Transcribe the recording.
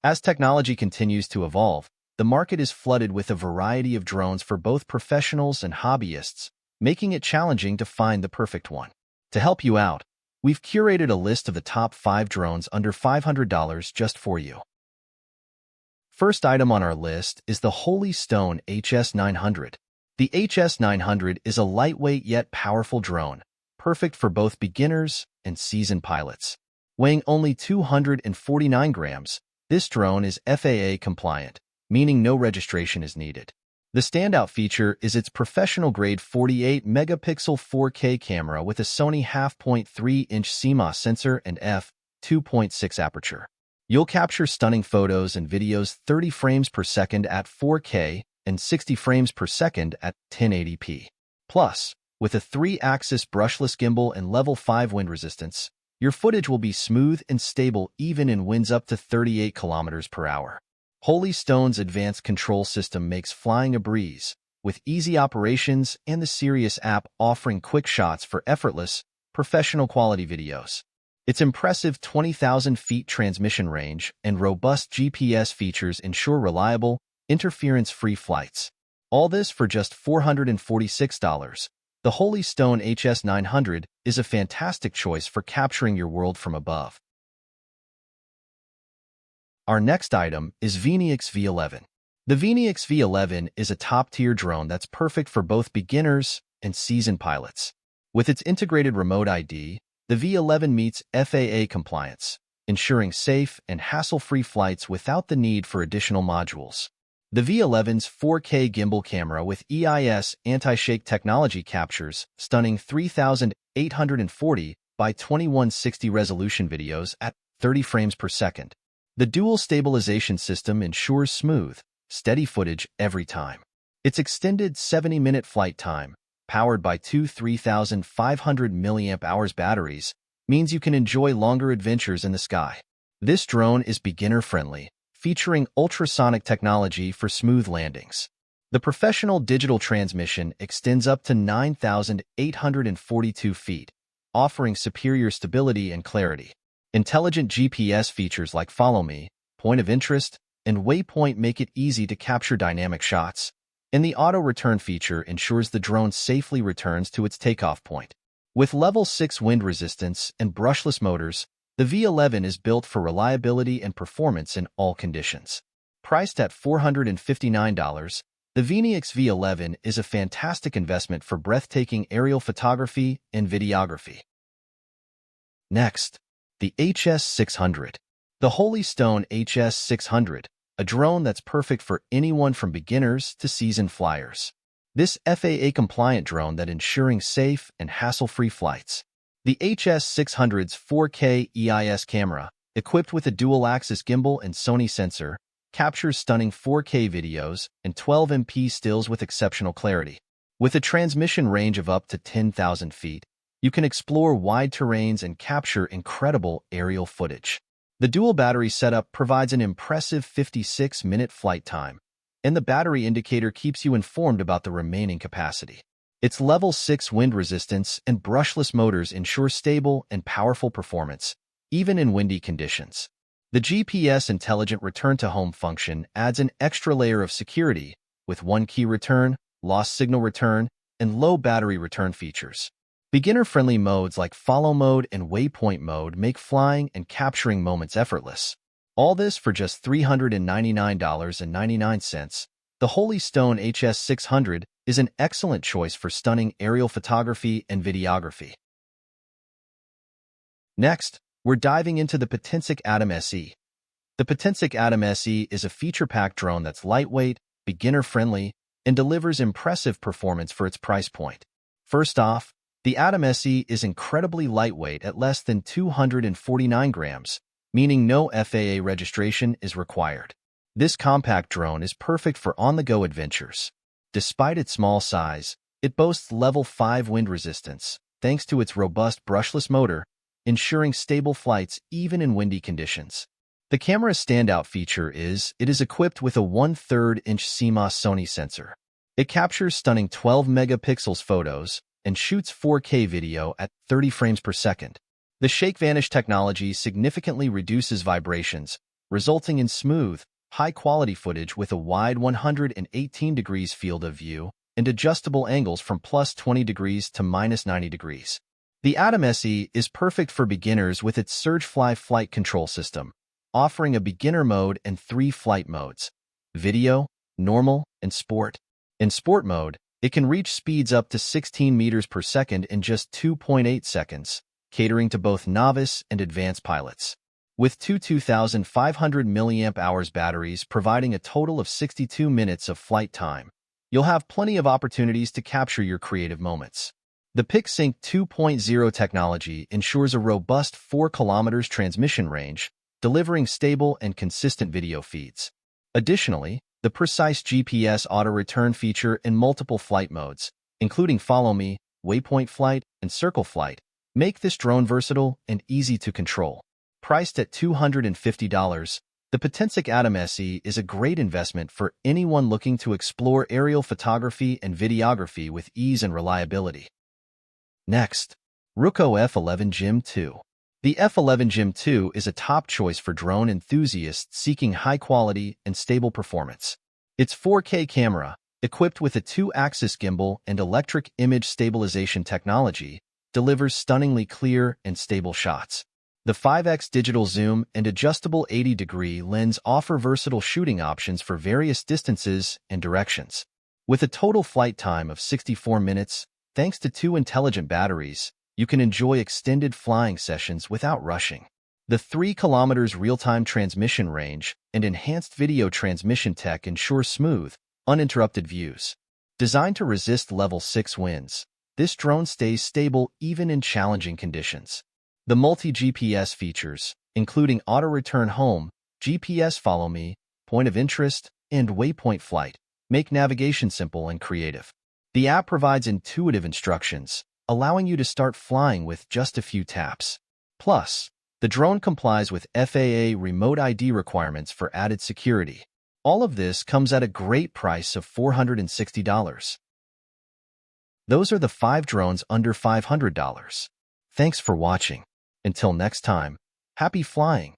As technology continues to evolve, the market is flooded with a variety of drones for both professionals and hobbyists, making it challenging to find the perfect one. To help you out, we've curated a list of the top 5 drones under $500 just for you. First item on our list is the Holy Stone HS900. The HS900 is a lightweight yet powerful drone, perfect for both beginners and seasoned pilots. Weighing only 249 grams, this drone is FAA compliant, meaning no registration is needed. The standout feature is its professional-grade 48-megapixel 4K camera with a Sony f/.3-inch CMOS sensor and f/2.6 aperture. You'll capture stunning photos and videos 30 frames per second at 4K and 60 frames per second at 1080p. Plus, with a 3-axis brushless gimbal and level 5 wind resistance, your footage will be smooth and stable even in winds up to 38 kilometers per hour. Holy Stone's advanced control system makes flying a breeze, with easy operations and the Sirius app offering quick shots for effortless, professional-quality videos. Its impressive 20,000 feet transmission range and robust GPS features ensure reliable, interference-free flights. All this for just $446. The Holy Stone HS900 is a fantastic choice for capturing your world from above. Our next item is Veeniix V11. The Veeniix V11 is a top-tier drone that's perfect for both beginners and seasoned pilots. With its integrated remote ID, the V11 meets FAA compliance, ensuring safe and hassle-free flights without the need for additional modules. The V11's 4K gimbal camera with EIS anti-shake technology captures stunning 3,840 by 2160 resolution videos at 30 frames per second. The dual stabilization system ensures smooth, steady footage every time. Its extended 70-minute flight time, powered by two 3,500 mAh batteries, means you can enjoy longer adventures in the sky. This drone is beginner-friendly, featuring ultrasonic technology for smooth landings. The professional digital transmission extends up to 9,842 feet, offering superior stability and clarity. Intelligent GPS features like Follow Me, Point of Interest, and Waypoint make it easy to capture dynamic shots, and the auto-return feature ensures the drone safely returns to its takeoff point. With level 6 wind resistance and brushless motors, the V11 is built for reliability and performance in all conditions. Priced at $459, the Veeniix V11 is a fantastic investment for breathtaking aerial photography and videography. Next, the HS600. The Holy Stone HS600, a drone that's perfect for anyone from beginners to seasoned flyers. This FAA-compliant drone that ensuring safe and hassle-free flights. The HS600's 4K EIS camera, equipped with a dual-axis gimbal and Sony sensor, captures stunning 4K videos and 12MP stills with exceptional clarity. With a transmission range of up to 10,000 feet, you can explore wide terrains and capture incredible aerial footage. The dual battery setup provides an impressive 56-minute flight time, and the battery indicator keeps you informed about the remaining capacity. Its level 6 wind resistance and brushless motors ensure stable and powerful performance, even in windy conditions. The GPS Intelligent Return to Home function adds an extra layer of security with one-key return, lost signal return, and low battery return features. Beginner-friendly modes like Follow Mode and Waypoint Mode make flying and capturing moments effortless. All this for just $399.99. The Holy Stone HS600 is an excellent choice for stunning aerial photography and videography. Next, we're diving into the Potensic Atom SE. The Potensic Atom SE is a feature-packed drone that's lightweight, beginner-friendly, and delivers impressive performance for its price point. First off, the Atom SE is incredibly lightweight at less than 249 grams, meaning no FAA registration is required. This compact drone is perfect for on-the-go adventures. Despite its small size, it boasts level 5 wind resistance, thanks to its robust brushless motor, ensuring stable flights even in windy conditions. The camera's standout feature is it is equipped with a 1/3-inch CMOS Sony sensor. It captures stunning 12 megapixels photos and shoots 4K video at 30 frames per second. The Shake Vanish technology significantly reduces vibrations, resulting in smooth, high-quality footage with a wide 118 degrees field of view and adjustable angles from plus 20 degrees to minus 90 degrees. The Atom SE is perfect for beginners with its Surgefly flight control system, offering a beginner mode and 3 flight modes: video, normal, and sport. In sport mode, it can reach speeds up to 16 meters per second in just 2.8 seconds, catering to both novice and advanced pilots. With two 2,500 mAh batteries providing a total of 62 minutes of flight time, you'll have plenty of opportunities to capture your creative moments. The PicSync 2.0 technology ensures a robust 4 kilometers transmission range, delivering stable and consistent video feeds. Additionally, the precise GPS auto-return feature in multiple flight modes, including Follow Me, Waypoint Flight, and Circle Flight, make this drone versatile and easy to control. Priced at $250, the Potensic Atom SE is a great investment for anyone looking to explore aerial photography and videography with ease and reliability. Next, Ruko F11GIM2. The F11GIM2 is a top choice for drone enthusiasts seeking high quality and stable performance. Its 4K camera, equipped with a 2-axis gimbal and electric image stabilization technology, delivers stunningly clear and stable shots. The 5x digital zoom and adjustable 80-degree lens offer versatile shooting options for various distances and directions. With a total flight time of 64 minutes, thanks to 2 intelligent batteries, you can enjoy extended flying sessions without rushing. The 3 kilometers real-time transmission range and enhanced video transmission tech ensure smooth, uninterrupted views. Designed to resist level 6 winds, this drone stays stable even in challenging conditions. The multi-GPS features, including auto-return home, GPS follow me, point of interest, and waypoint flight, make navigation simple and creative. The app provides intuitive instructions, allowing you to start flying with just a few taps. Plus, the drone complies with FAA remote ID requirements for added security. All of this comes at a great price of $460. Those are the 5 drones under $500. Thanks for watching. Until next time, happy flying!